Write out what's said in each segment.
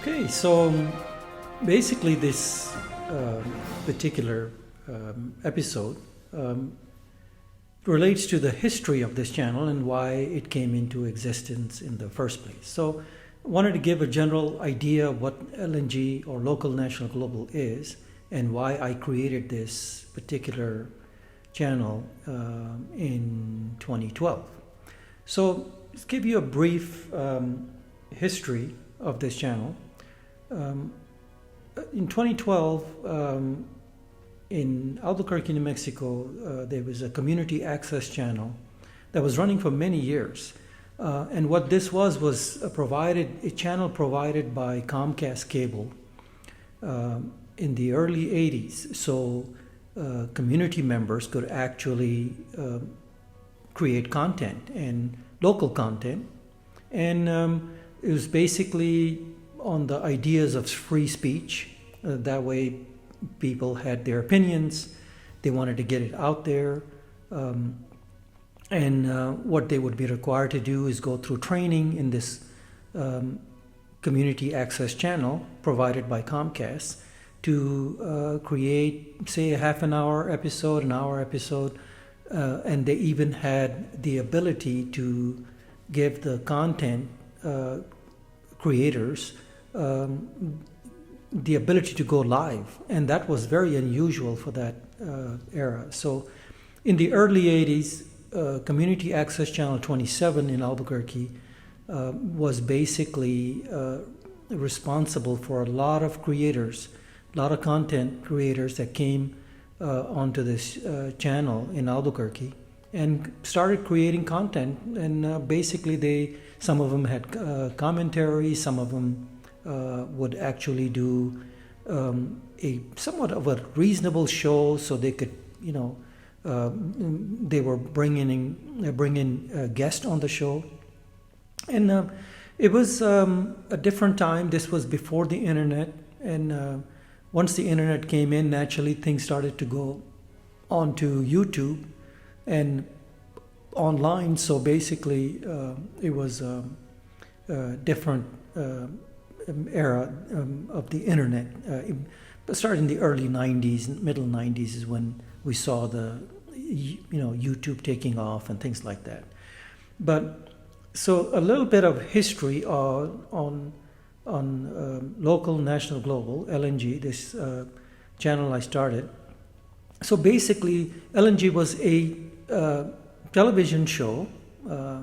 Okay, so basically this particular episode relates to the history of this channel and why it came into existence in the first place. So I wanted to give a general idea of what LNG or local national global is and why I created this particular channel in 2012. So let's give you a brief history of this channel. In 2012, in Albuquerque, New Mexico, there was a community access channel that was running for many years. And what this was a channel provided by Comcast cable in the early 80s. So community members could actually create content and local content. And it was basically on the ideas of free speech. That way people had their opinions, they wanted to get it out there, and what they would be required to do is go through training in this community access channel provided by Comcast to create, say, a half an hour episode, an hour episode, and they even had the ability to give the content creators the ability to go live, and that was very unusual for that era. So in the early 80s, Community Access Channel 27 in Albuquerque was basically responsible for a lot of creators, a lot of content creators that came onto this channel in Albuquerque and started creating content. And basically some of them had commentary, some of them would actually do a somewhat of a reasonable show, so they could, they were bringing guests on the show, and it was a different time. This was before the internet, and once the internet came in, naturally things started to go onto YouTube and online. So basically, it was a different era of the internet. Starting in the early 90s, middle 90s is when we saw the YouTube taking off and things like that. But so a little bit of history on local, national, global, LNG, this channel I started. So basically, LNG was a television show.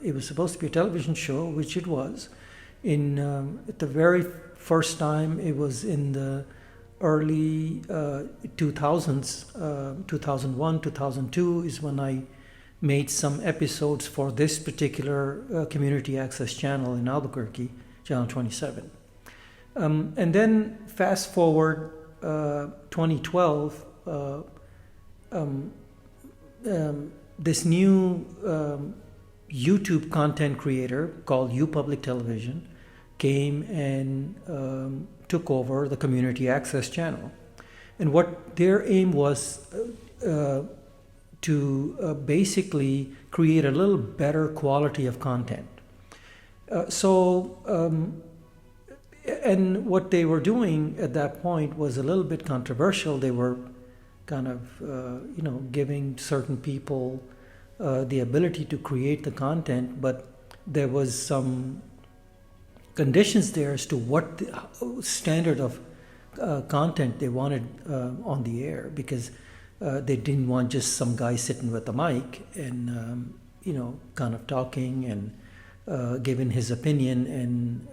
It was supposed to be a television show, which it was. At the very first time, it was in the early 2000s, 2001, 2002 is when I made some episodes for this particular community access channel in Albuquerque, Channel 27. And then fast forward 2012, this new YouTube content creator called Public Television came and took over the community access channel. And what their aim was to basically create a little better quality of content. And what they were doing at that point was a little bit controversial. They were kind of, giving certain people the ability to create the content, but there was some conditions there as to what the standard of content they wanted on the air, because they didn't want just some guy sitting with a mic and kind of talking and giving his opinion and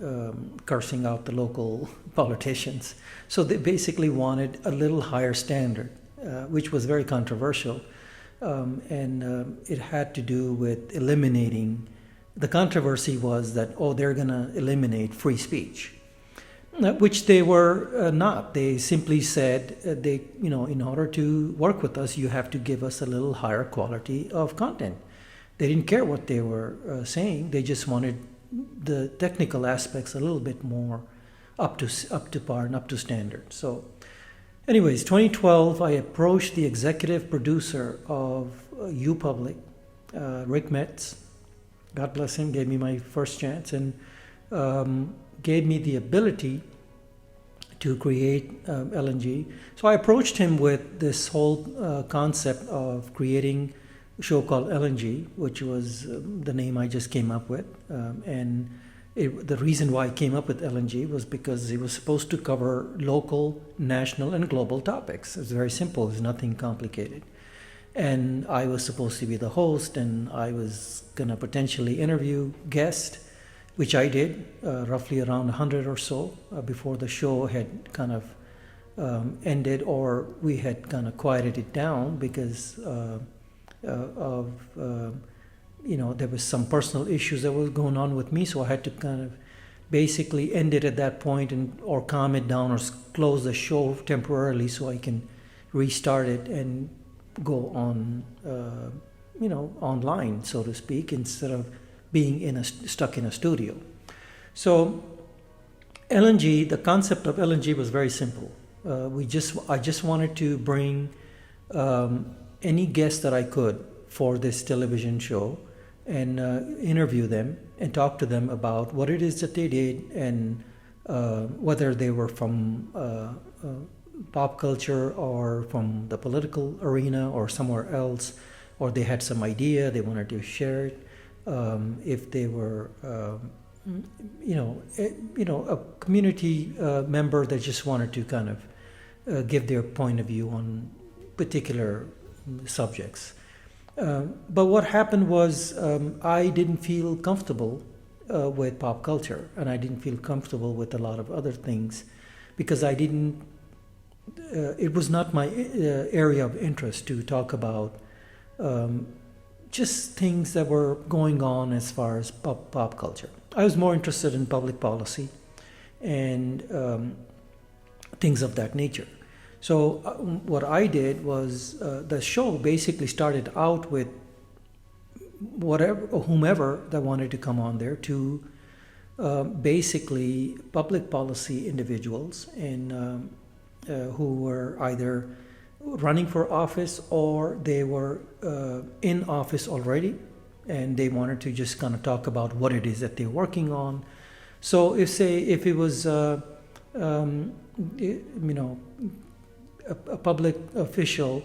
cursing out the local politicians. So they basically wanted a little higher standard, which was very controversial, and it had to do with eliminating. The controversy was that, they're going to eliminate free speech, which they were not. They simply said, in order to work with us, you have to give us a little higher quality of content. They didn't care what they were saying. They just wanted the technical aspects a little bit more up to par and up to standard. So anyways, 2012, I approached the executive producer of Public, Rick Metz. God bless him, gave me my first chance and gave me the ability to create LNG. So I approached him with this whole concept of creating a show called LNG, which was the name I just came up with. The reason why I came up with LNG was because it was supposed to cover local, national, and global topics. It's very simple. It's nothing complicated. And I was supposed to be the host, and I was going to potentially interview guests, which I did, roughly around 100 or so, before the show had kind of ended, or we had kind of quieted it down because there was some personal issues that was going on with me, so I had to kind of basically end it at that point or calm it down or close the show temporarily so I can restart it and go on, online, so to speak, instead of being stuck in a studio. So LNG, the concept of LNG was very simple. I just wanted to bring any guest that I could for this television show and interview them and talk to them about what it is that they did and whether they were from pop culture or from the political arena or somewhere else, or they had some idea they wanted to share it. If they were, a community member that just wanted to kind of give their point of view on particular subjects. But what happened was I didn't feel comfortable with pop culture, and I didn't feel comfortable with a lot of other things because I didn't. It was not my area of interest to talk about just things that were going on as far as pop culture. I was more interested in public policy and things of that nature. So what I did was the show basically started out with whomever that wanted to come on there to basically public policy individuals and who were either running for office or they were in office already and they wanted to just kind of talk about what it is that they're working on. So if it was a public official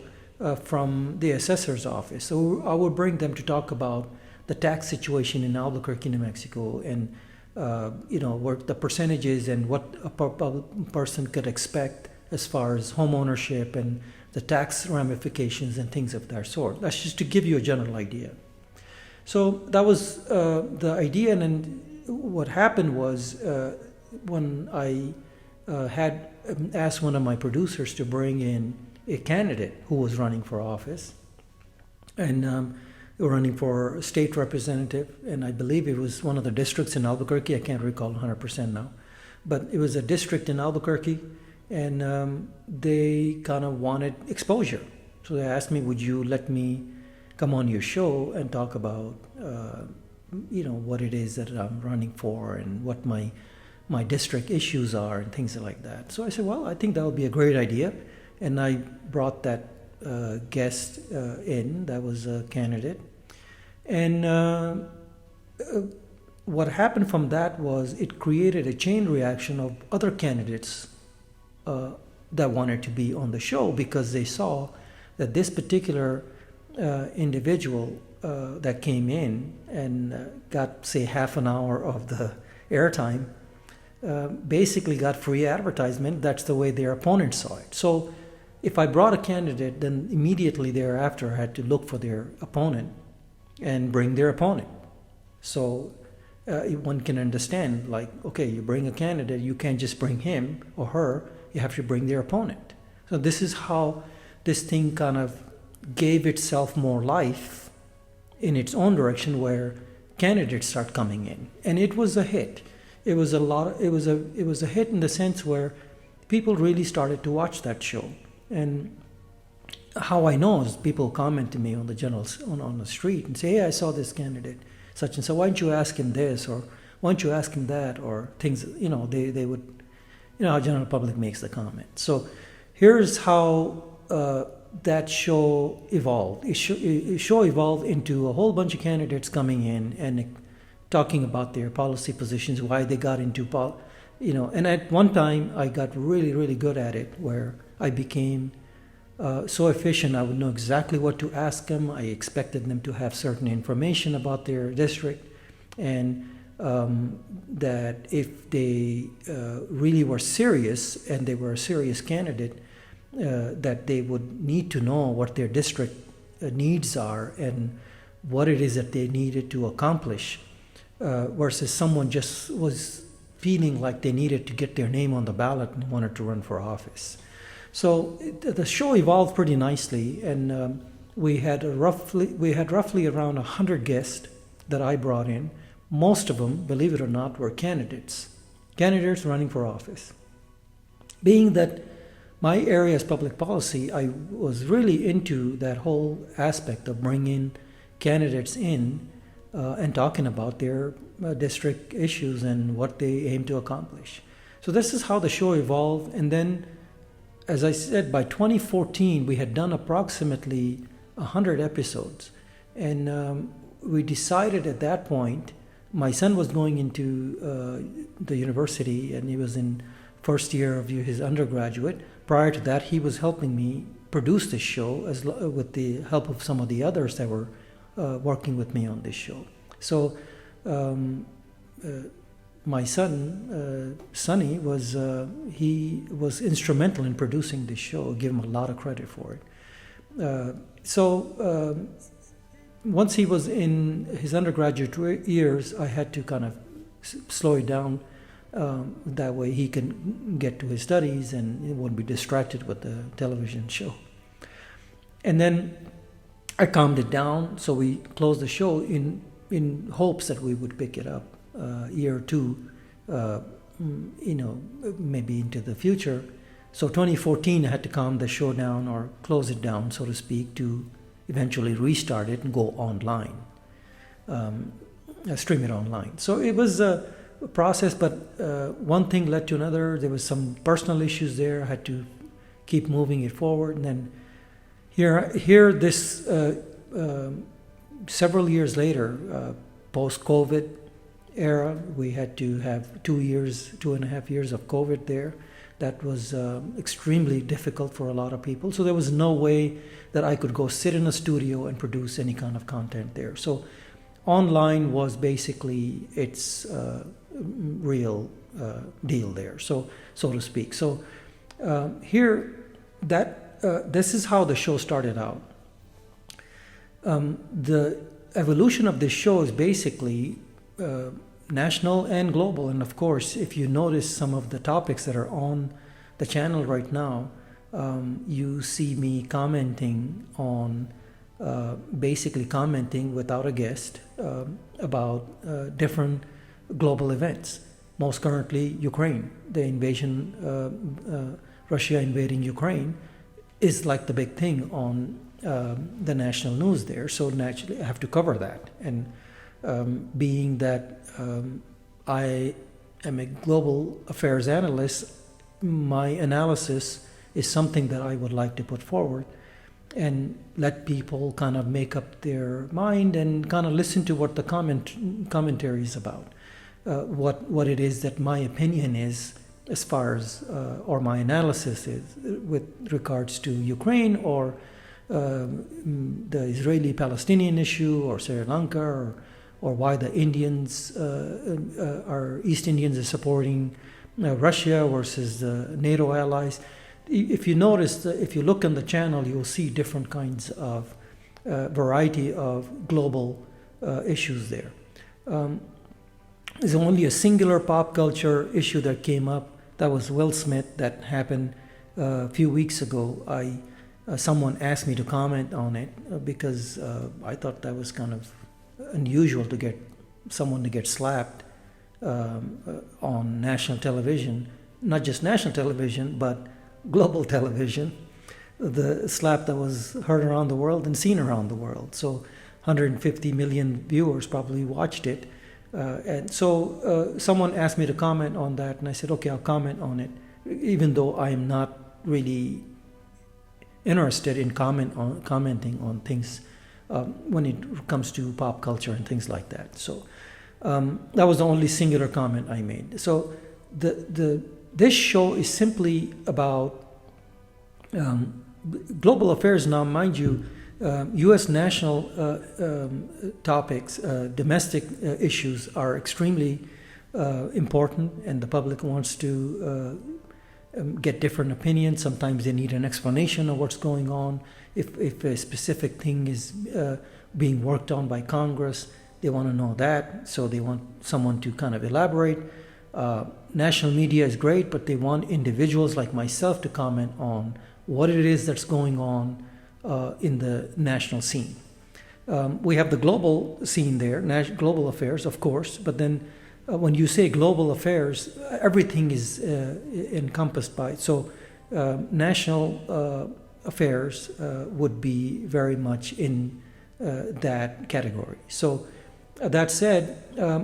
from the assessor's office, so I would bring them to talk about the tax situation in Albuquerque, New Mexico, and what the percentages and what a person could expect as far as home ownership and the tax ramifications and things of that sort. That's just to give you a general idea. So that was the idea, and then what happened was when I had asked one of my producers to bring in a candidate who was running for office, and running for state representative, and I believe it was one of the districts in Albuquerque. I can't recall 100% now, but it was a district in Albuquerque, and they kind of wanted exposure. So they asked me, would you let me come on your show and talk about, what it is that I'm running for and what my district issues are and things like that. So I said, well, I think that would be a great idea. And I brought that guest in, that was a candidate. And what happened from that was it created a chain reaction of other candidates that wanted to be on the show because they saw that this particular individual that came in and got, say, half an hour of the airtime basically got free advertisement. That's the way their opponents saw it. So if I brought a candidate, then immediately thereafter I had to look for their opponent and bring their opponent. So one can understand, like, okay, you bring a candidate, you can't just bring him or her, you have to bring their opponent. So this is how this thing kind of gave itself more life in its own direction, where candidates start coming in, and it was a hit. It was a hit in the sense where people really started to watch that show. And how I know is people comment to me on the street and say, hey, I saw this candidate such and so, why don't you ask him this, or why don't you ask him that, or things, they would, how general public makes the comment. So here's how that show evolved. The show evolved into a whole bunch of candidates coming in and talking about their policy positions, why they got into And at one time I got really, really good at it, where I became so efficient. I would know exactly what to ask them. I expected them to have certain information about their district, and that if they really were serious and they were a serious candidate, that they would need to know what their district needs are and what it is that they needed to accomplish, versus someone just was feeling like they needed to get their name on the ballot and wanted to run for office. So the show evolved pretty nicely, and we had roughly around 100 guests that I brought in. Most of them, believe it or not, were candidates running for office. Being that my area is public policy, I was really into that whole aspect of bringing candidates in and talking about their district issues and what they aim to accomplish. So this is how the show evolved. And then, as I said, by 2014, we had done approximately 100 episodes. And we decided at that point, my son was going into the university, and he was in first year of his undergraduate. Prior to that, he was helping me produce this show with the help of some of the others that were working with me on this show. So my son, Sonny, he was instrumental in producing this show. I give him a lot of credit for it. Once he was in his undergraduate years, I had to kind of slow it down. That way he can get to his studies and he won't be distracted with the television show. And then I calmed it down, so we closed the show in hopes that we would pick it up a year or two, maybe into the future. So 2014, I had to calm the show down, or close it down, so to speak, to eventually restart it and go online, stream it online. So it was a process, but one thing led to another. There was some personal issues there. I had to keep moving it forward. And then this several years later, post-COVID era, we had to have 2.5 years of COVID there. That was extremely difficult for a lot of people. So there was no way that I could go sit in a studio and produce any kind of content there. So online was basically its real deal there, so to speak. So this is how the show started out. The evolution of this show is basically national and global. And of course, if you notice some of the topics that are on the channel right now, you see me commenting on, basically commenting without a guest about different global events. Most currently, Ukraine. The invasion, Russia invading Ukraine is like the big thing on the national news there. So naturally, I have to cover that. And being that I am a global affairs analyst, my analysis is something that I would like to put forward and let people kind of make up their mind and kind of listen to what the commentary is about, what it is that my opinion is as far as, or my analysis is with regards to Ukraine or the Israeli Palestinian issue or Sri Lanka or why the Indians, our East Indians are supporting Russia versus the NATO allies. If you notice, if you look on the channel, you'll see different kinds of variety of global issues there. There's only a singular pop culture issue that came up. That was Will Smith. That happened a few weeks ago. Someone asked me to comment on it because I thought that was kind of unusual to get someone to get slapped on national television, not just national television, but global television. The slap that was heard around the world and seen around the world. So 150 million viewers probably watched it. And so someone asked me to comment on that, and I said, okay, I'll comment on it, even though I am not really interested in commenting on things when it comes to pop culture and things like that. So that was the only singular comment I made. So this show is simply about global affairs. Now, mind you, U.S. national topics, domestic issues are extremely important, and the public wants to get different opinions. Sometimes they need an explanation of what's going on. If a specific thing is being worked on by Congress, they want to know that, so they want someone to kind of elaborate. National media is great, but they want individuals like myself to comment on what it is that's going on in the national scene. We have the global scene there, global affairs, of course, but then when you say global affairs, everything is encompassed by it. So national affairs would be very much in that category. So that said,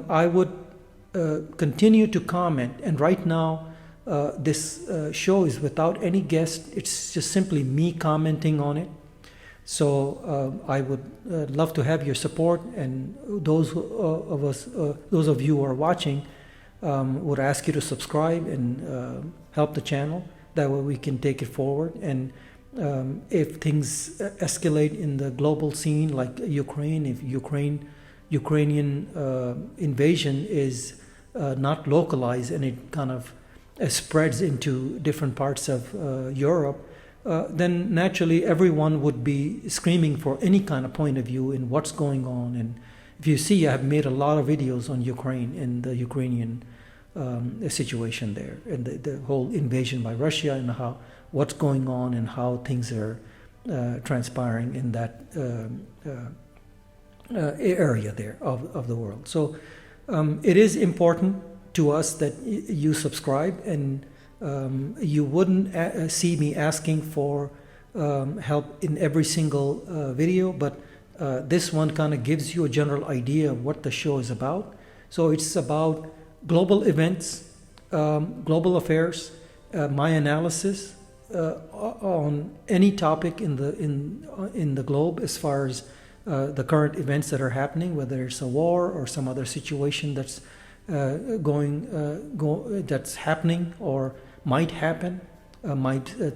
I would continue to comment, and right now this show is without any guest. It's just simply me commenting on it. So I would love to have your support, and those of you who are watching, would ask you to subscribe and help the channel. That way we can take it forward. And if things escalate in the global scene, like Ukraine, if Ukrainian invasion is not localized and it kind of spreads into different parts of Europe, then naturally everyone would be screaming for any kind of point of view in what's going on. And if you see, I have made a lot of videos on Ukraine and the Ukrainian situation there, and the whole invasion by Russia, and what's going on and how things are transpiring in that area there of the world. So it is important to us that you subscribe, and you wouldn't see me asking for help in every single video, but this one kind of gives you a general idea of what the show is about. So it's about global events, global affairs, my analysis on any topic in the globe, as far as the current events that are happening, whether it's a war or some other situation that's that's happening or might happen.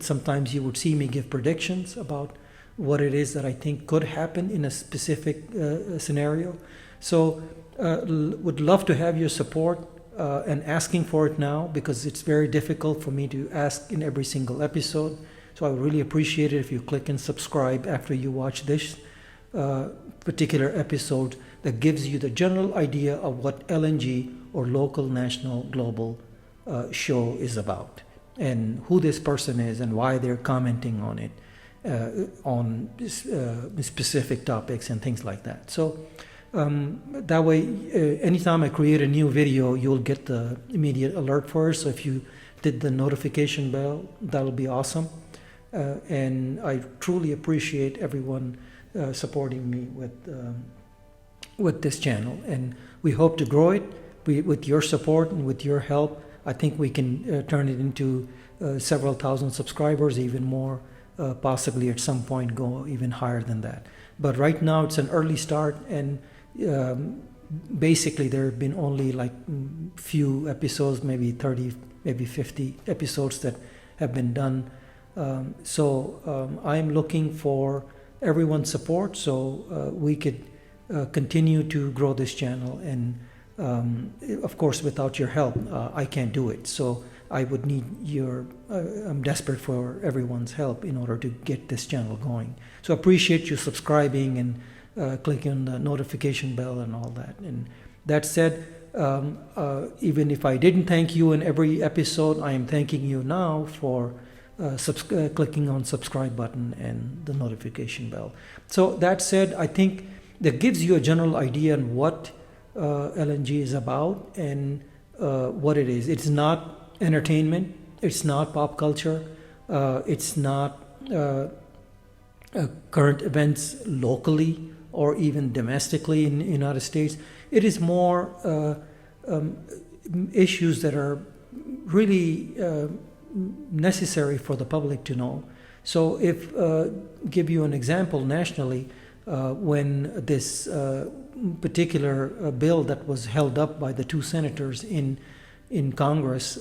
Sometimes you would see me give predictions about what it is that I think could happen in a specific scenario. So would love to have your support, and asking for it now, because it's very difficult for me to ask in every single episode. So I would really appreciate it if you click and subscribe after you watch this particular episode that gives you the general idea of what LNG, or local, national, global show is about, and who this person is and why they're commenting on it, on specific topics and things like that. So that way, anytime I create a new video, you'll get the immediate alert first. So if you did the notification bell, that'll be awesome. And I truly appreciate everyone supporting me with this channel, and we hope to grow it. With your support and with your help, I think we can turn it into several thousand subscribers, even more, possibly at some point go even higher than that. But right now it's an early start, and basically there have been only like few episodes, maybe 30, maybe 50 episodes that have been done. So I'm looking for everyone's support, so we could continue to grow this channel. And of course, without your help, I can't do it. So I would need I'm desperate for everyone's help in order to get this channel going. So I appreciate you subscribing and clicking on the notification bell and all that. And that said, even if I didn't thank you in every episode, I am thanking you now for clicking on subscribe button and the notification bell. So that said, I think that gives you a general idea on what LNG is about and what it is. It's not entertainment. It's not pop culture. It's not current events locally or even domestically in the United States. It is more issues that are really necessary for the public to know. So if give you an example nationally, when this particular bill that was held up by the two senators in in Congress,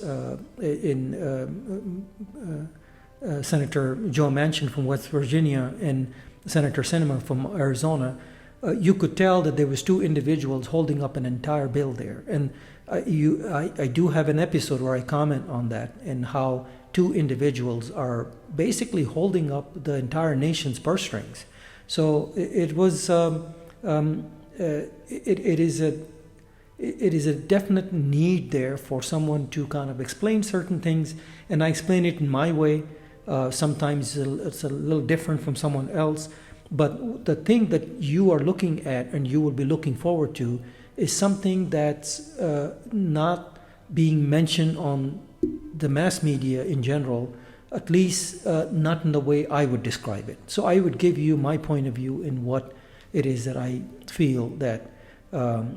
Senator Joe Manchin from West Virginia and Senator Sinema from Arizona, you could tell that there was two individuals holding up an entire bill there. And I do have an episode where I comment on that and how two individuals are basically holding up the entire nation's purse strings. So it is a definite need there for someone to kind of explain certain things, and I explain it in my way. Sometimes it's a little different from someone else, but the thing that you are looking at and you will be looking forward to is something that's not being mentioned on the mass media in general, at least not in the way I would describe it. So I would give you my point of view in what it is that I feel that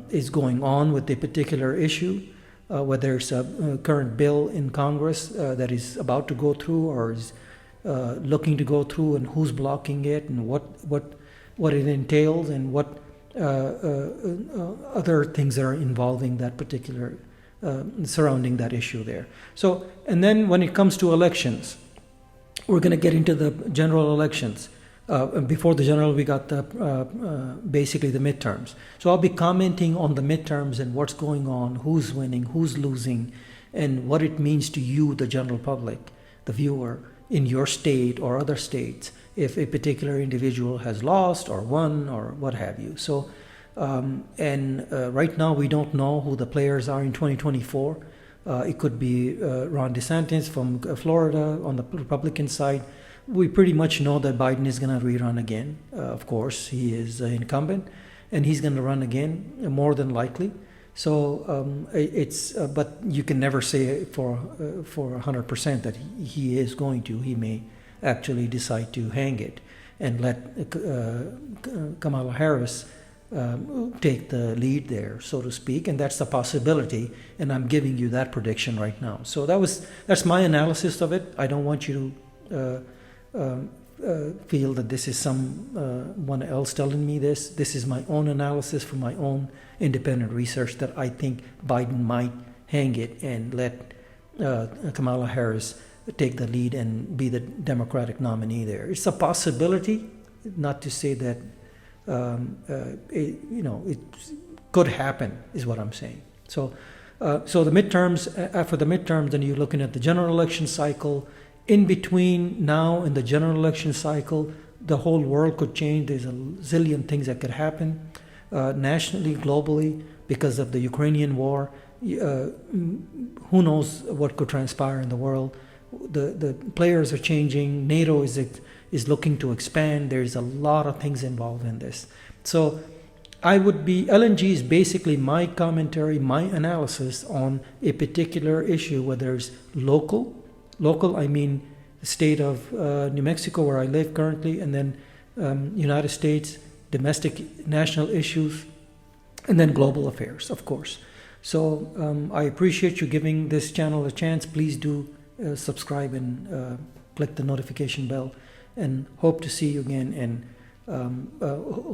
is going on with a particular issue, whether it's a current bill in Congress that is about to go through or is looking to go through, and who's blocking it, and what it entails, and what other things that are involving that particular surrounding that issue there. So, and then when it comes to elections, we're going to get into the general elections. Before the general, we got the basically the midterms. So I'll be commenting on the midterms and what's going on, who's winning, who's losing, and what it means to you, the general public, the viewer, in your state or other states, if a particular individual has lost or won or what have you. So, right now we don't know who the players are in 2024. It could be Ron DeSantis from Florida on the Republican side. We pretty much know that Biden is going to rerun again. Of course, he is an incumbent, and he's going to run again, more than likely. So but you can never say for 100% that he is going to. He may actually decide to hang it and let Kamala Harris take the lead there, so to speak, and that's the possibility. And I'm giving you that prediction right now. So that's my analysis of it. I don't want you to feel that this is someone else telling me this. This is my own analysis from my own independent research that I think Biden might hang it and let Kamala Harris take the lead and be the Democratic nominee there. It's a possibility, not to say that it could happen, is what I'm saying. So the midterms, after the midterms, then you're looking at the general election cycle. In between now and the general election cycle, the whole world could change. There's a zillion things that could happen nationally, globally, because of the Ukrainian war. Who knows what could transpire in the world? The players are changing. NATO is looking to expand. There's a lot of things involved in this. So LNG is basically my commentary, my analysis on a particular issue, whether it's local, I mean the state of New Mexico where I live currently, and then United States, domestic national issues, and then global affairs, of course. So I appreciate you giving this channel a chance. Please do subscribe and click the notification bell, and hope to see you again, and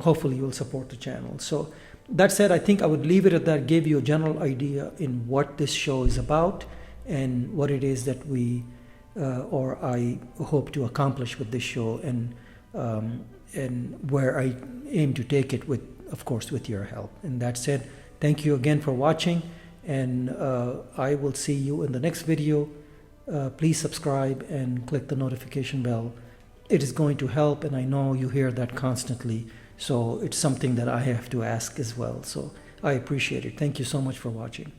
hopefully you'll support the channel. So that said, I think I would leave it at that, give you a general idea in what this show is about and what it is that or I hope to accomplish with this show, and where I aim to take it, of course, with your help. And that said, thank you again for watching, and I will see you in the next video. Please subscribe and click the notification bell. It is going to help, and I know you hear that constantly, so it's something that I have to ask as well. So I appreciate it. Thank you so much for watching.